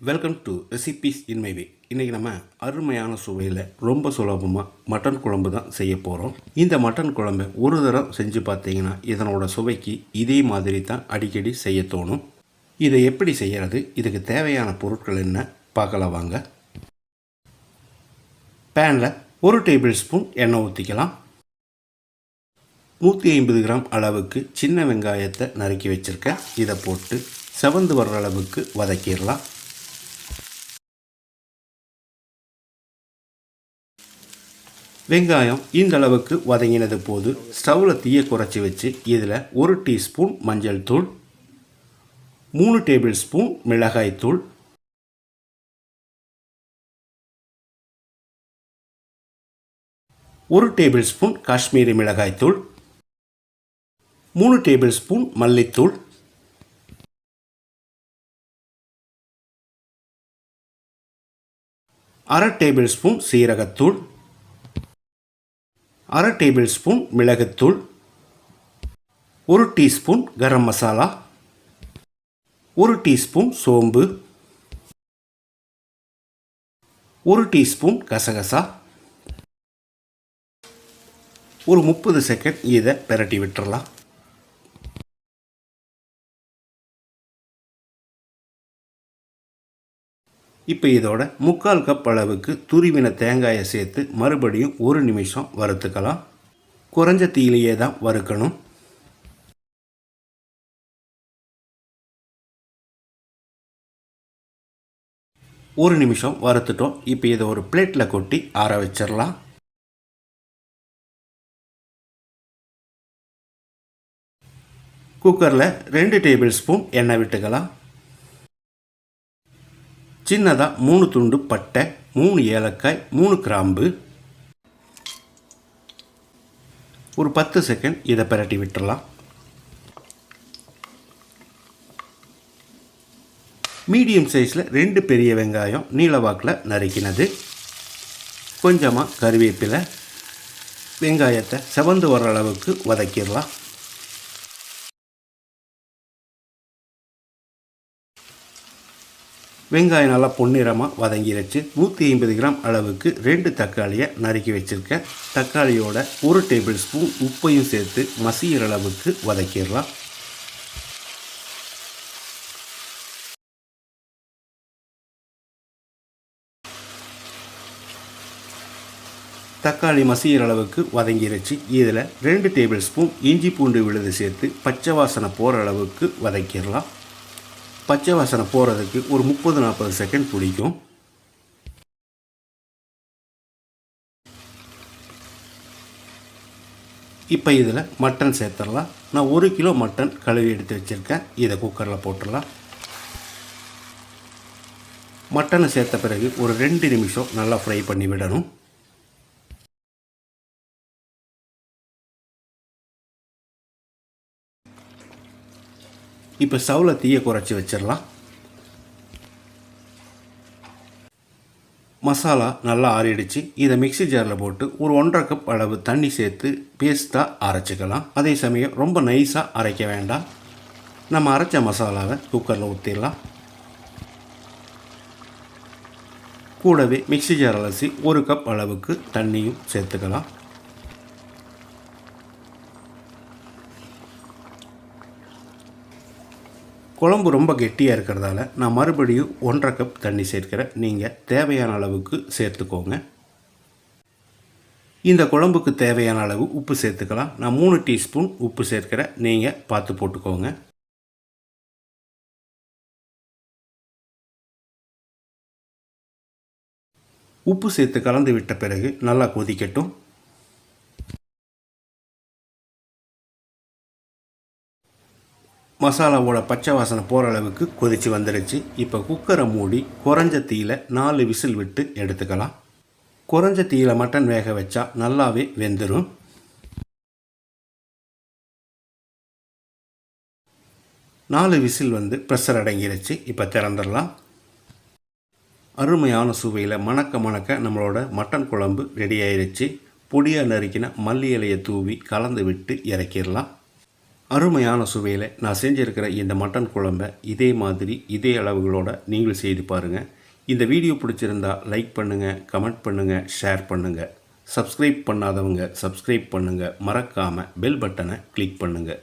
Welcome to recipes in my way. இன்றைக்கி நம்ம அருமையான சுவையில் ரொம்ப சுலபமாக மட்டன் குழம்பு தான் செய்ய போகிறோம். இந்த மட்டன் குழம்பை ஒரு தடவை செஞ்சு பார்த்தீங்கன்னா இதனோட சுவைக்கு இதே மாதிரி தான் அடிக்கடி செய்ய தோணும். இதை எப்படி செய்கிறது, இதுக்கு தேவையான பொருட்கள் என்ன பார்க்கலாம் வாங்க. பேனில் 1 டேபிள் ஸ்பூன் எண்ணெய் ஊற்றிக்கலாம். 150 கிராம் அளவுக்கு சின்ன வெங்காயத்தை நறுக்கி வச்சுருக்கேன். இதை போட்டு செவந்து வர்ற அளவுக்கு வதக்கிடலாம். வெங்காயம் இந்த அளவுக்கு வதங்கினது போது ஸ்டவ்வில் தீயை குறைச்சி வச்சு இதில் 1 டீஸ்பூன் மஞ்சள் தூள், 3 டேபிள் ஸ்பூன் மிளகாய் தூள், 1 டேபிள் ஸ்பூன் காஷ்மீரி மிளகாய் தூள், 3 டேபிள் ஸ்பூன் மல்லித்தூள், 1/2 டேபிள் ஸ்பூன் சீரகத்தூள், 1/2 டேபிள் ஸ்பூன் மிளகுத்தூள், 1 டீஸ்பூன் கரம் மசாலா, 1 டீஸ்பூன் சோம்பு, 1 டீஸ்பூன் கசகசா. ஒரு 30 செகண்ட் இதை பிரட்டி விட்டுறலாம். இப்போ இதோட 3/4 கப் அளவுக்கு துருவின தேங்காயை சேர்த்து மறுபடியும் 1 நிமிஷம் வறுத்துக்கலாம். குறைஞ்ச தீயிலேயே தான் வறுக்கணும். ஒரு நிமிஷம் வறுத்துட்டோம். இப்போ இதை ஒரு பிளேட்டில் கொட்டி ஆற வச்சிடலாம். குக்கரில் 2 டேபிள் ஸ்பூன் எண்ணெய் விட்டுக்கலாம். சின்னதாக 3 துண்டு பட்டை, 3 ஏலக்காய், 3 கிராம்பு. ஒரு 10 செகண்ட் இதை பிரட்டி விட்டுறலாம். மீடியம் சைஸில் 2 பெரிய வெங்காயம் நீளவாக்கில் நறுக்கினது, கொஞ்சமாக கருவேப்பிலை. வெங்காயத்தை செவந்து வர அளவுக்கு வதக்கிடலாம். வெங்காயம் நல்லா பொன்னிறமாக வதங்கிடுச்சு. 150 கிராம் அளவுக்கு 2 தக்காளியை நறுக்கி வச்சுருக்கேன். தக்காளியோட 1 டேபிள் ஸ்பூன் உப்பையும் சேர்த்து மசிகிற அளவுக்கு வதக்கிடலாம். தக்காளி மசிகிற அளவுக்கு வதங்கிடுச்சு. இதில் 2 டேபிள் ஸ்பூன் இஞ்சி பூண்டு விழுது சேர்த்து பச்சை வாசனை போகிற அளவுக்கு வதக்கிடலாம். பச்சை வாசனை போகிறதுக்கு ஒரு 30-40 செகண்ட் பிடிக்கும். இப்போ இதில் மட்டன் சேர்த்துடலாம். நான் 1 கிலோ மட்டன் கழுவி எடுத்து வச்சுருக்கேன். இதை குக்கரில் போட்டுடலாம். மட்டனை சேர்த்த பிறகு ஒரு 2 நிமிஷம் நல்லா ஃப்ரை பண்ணி விடணும். இப்போ ஸ்டவ்வில் தீயை குறைச்சி வச்சிடலாம். மசாலா நல்லா ஆறிடுச்சு. இதை மிக்ஸி ஜாரில் போட்டு ஒரு 1/2 கப் அளவு தண்ணி சேர்த்து பேஸ்ட்டாக அரைச்சிக்கலாம். அதே சமயம் ரொம்ப நைஸாக அரைக்க வேண்டாம். நம்ம அரைச்ச மசாலாவை குக்கரில் ஊற்றிடலாம். கூடவே மிக்ஸி ஜார் அலசி 1 கப் அளவுக்கு தண்ணியும் சேர்த்துக்கலாம். குழம்பு ரொம்ப கெட்டியாக இருக்கிறதால நான் மறுபடியும் 1/2 கப் தண்ணி சேர்க்கிறேன். நீங்கள் தேவையான அளவுக்கு சேர்த்துக்கோங்க. இந்த குழம்புக்கு தேவையான அளவு உப்பு சேர்த்துக்கலாம். நான் 3 டீஸ்பூன் உப்பு சேர்க்கிறேன். நீங்கள் பார்த்து போட்டுக்கோங்க. உப்பு சேர்த்து கலந்து விட்ட பிறகு நல்லா கொதிக்கட்டும். மசாலாவோட பச்சை வாசனை போகிற அளவுக்கு கொதித்து வந்துடுச்சு. இப்போ குக்கரை மூடி குறைஞ்ச தீயில் 4 விசில் விட்டு எடுத்துக்கலாம். குறைஞ்ச தீயில் மட்டன் வேக வச்சா நல்லாவே வெந்துடும். நாலு விசில் ப்ரெஷர் அடங்கிடுச்சு. இப்போ திறந்துடலாம். அருமையான சுவையில் மணக்க மணக்க நம்மளோட மட்டன் குழம்பு ரெடி ஆயிடுச்சு. பொடியாக நறுக்கின மல்லி இலையை தூவி கலந்து விட்டு இறக்கிடலாம். அருமையான சுவையில் நான் செஞ்சுருக்கிற இந்த மட்டன் குழம்பை இதே மாதிரி இதே அளவுகளோட நீங்கள் செய்து பாருங்கள். இந்த வீடியோ பிடிச்சிருந்தா லைக் பண்ணுங்கள், கமெண்ட் பண்ணுங்கள், ஷேர் பண்ணுங்கள். சப்ஸ்கிரைப் பண்ணாதவங்க சப்ஸ்கிரைப் பண்ணுங்கள். மறக்காமல் பெல் பட்டனை கிளிக் பண்ணுங்கள்.